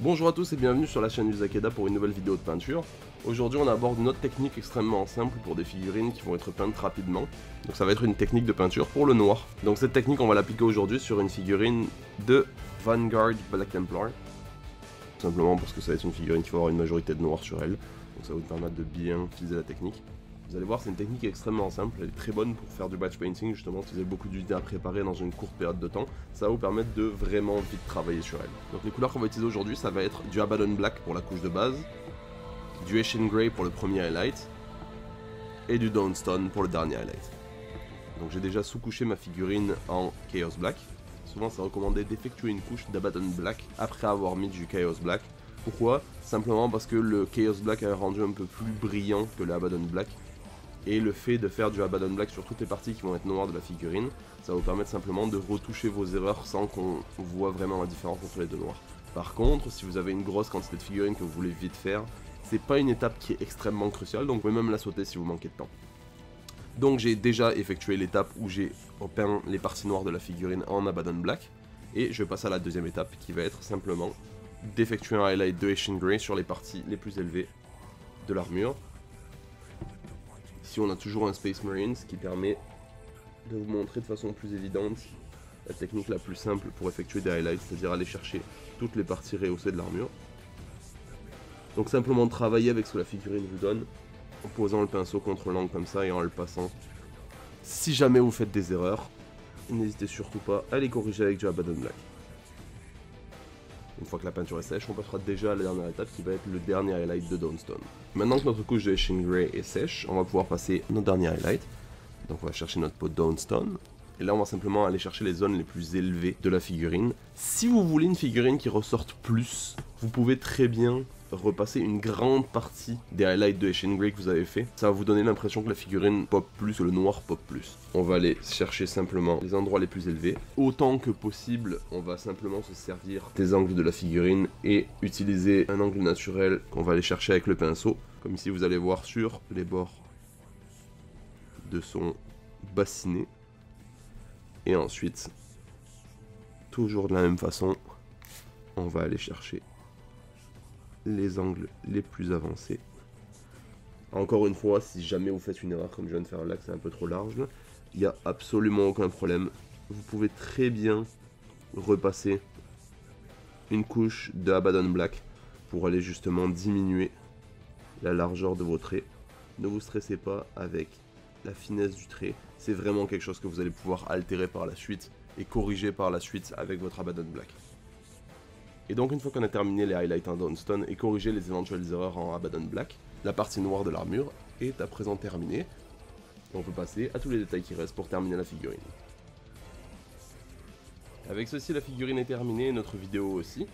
Bonjour à tous et bienvenue sur la chaîne Uzakeda pour une nouvelle vidéo de peinture. Aujourd'hui on aborde une autre technique extrêmement simple pour des figurines qui vont être peintes rapidement. Donc ça va être une technique de peinture pour le noir. Donc cette technique on va l'appliquer aujourd'hui sur une figurine de Vanguard Black Templar. Tout simplement parce que ça va être une figurine qui va avoir une majorité de noir sur elle. Donc ça va vous permettre de bien utiliser la technique. Vous allez voir, c'est une technique extrêmement simple, elle est très bonne pour faire du batch painting, justement si vous avez beaucoup d'unités à préparer dans une courte période de temps, ça va vous permettre de vraiment vite travailler sur elle. Donc les couleurs qu'on va utiliser aujourd'hui, ça va être du Abaddon Black pour la couche de base, du Ashen Grey pour le premier highlight, et du Dawnstone pour le dernier highlight. Donc j'ai déjà sous-couché ma figurine en Chaos Black. Souvent c'est recommandé d'effectuer une couche d'Abaddon Black après avoir mis du Chaos Black. Pourquoi? Simplement parce que le Chaos Black a un rendu un peu plus brillant que le Abaddon Black. Et le fait de faire du Abaddon Black sur toutes les parties qui vont être noires de la figurine, ça va vous permettre simplement de retoucher vos erreurs sans qu'on voit vraiment la différence entre les deux noirs. Par contre, si vous avez une grosse quantité de figurines que vous voulez vite faire, c'est pas une étape qui est extrêmement cruciale, donc vous pouvez même la sauter si vous manquez de temps. Donc j'ai déjà effectué l'étape où j'ai peint les parties noires de la figurine en Abaddon Black, et je vais passer à la deuxième étape qui va être simplement d'effectuer un highlight de Ashen Grey sur les parties les plus élevées de l'armure. Ici on a toujours un Space Marine, ce qui permet de vous montrer de façon plus évidente la technique la plus simple pour effectuer des highlights, c'est-à-dire aller chercher toutes les parties rehaussées de l'armure. Donc simplement travailler avec ce que la figurine vous donne, en posant le pinceau contre l'angle comme ça et en le passant. Si jamais vous faites des erreurs, n'hésitez surtout pas à les corriger avec du Abaddon Black. Une fois que la peinture est sèche, on passera déjà à la dernière étape qui va être le dernier highlight de Dawnstone. Maintenant que notre couche de Ashen Grey est sèche, on va pouvoir passer notre dernier highlight. Donc on va chercher notre pot Dawnstone. Et là on va simplement aller chercher les zones les plus élevées de la figurine. Si vous voulez une figurine qui ressorte plus, vous pouvez très bien repasser une grande partie des highlights de Ashen Grey que vous avez fait. Ça va vous donner l'impression que la figurine pop plus, que le noir pop plus. On va aller chercher simplement les endroits les plus élevés. Autant que possible, on va simplement se servir des angles de la figurine et utiliser un angle naturel qu'on va aller chercher avec le pinceau. Comme ici vous allez voir sur les bords de son bassinet. Et ensuite, toujours de la même façon, on va aller chercher les angles les plus avancés. Encore une fois, si jamais vous faites une erreur comme je viens de faire là, que c'est un peu trop large, il n'y a absolument aucun problème. Vous pouvez très bien repasser une couche de Abaddon Black pour aller justement diminuer la largeur de vos traits. Ne vous stressez pas avec la finesse du trait, c'est vraiment quelque chose que vous allez pouvoir altérer par la suite et corriger par la suite avec votre Abaddon Black. Et donc une fois qu'on a terminé les highlights en Dawnstone et corrigé les éventuelles erreurs en Abaddon Black, la partie noire de l'armure est à présent terminée. On peut passer à tous les détails qui restent pour terminer la figurine. Avec ceci, la figurine est terminée et notre vidéo aussi.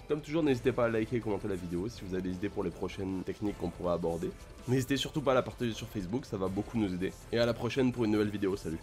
Comme toujours, n'hésitez pas à liker et commenter la vidéo si vous avez des idées pour les prochaines techniques qu'on pourra aborder. N'hésitez surtout pas à la partager sur Facebook, ça va beaucoup nous aider. Et à la prochaine pour une nouvelle vidéo, salut!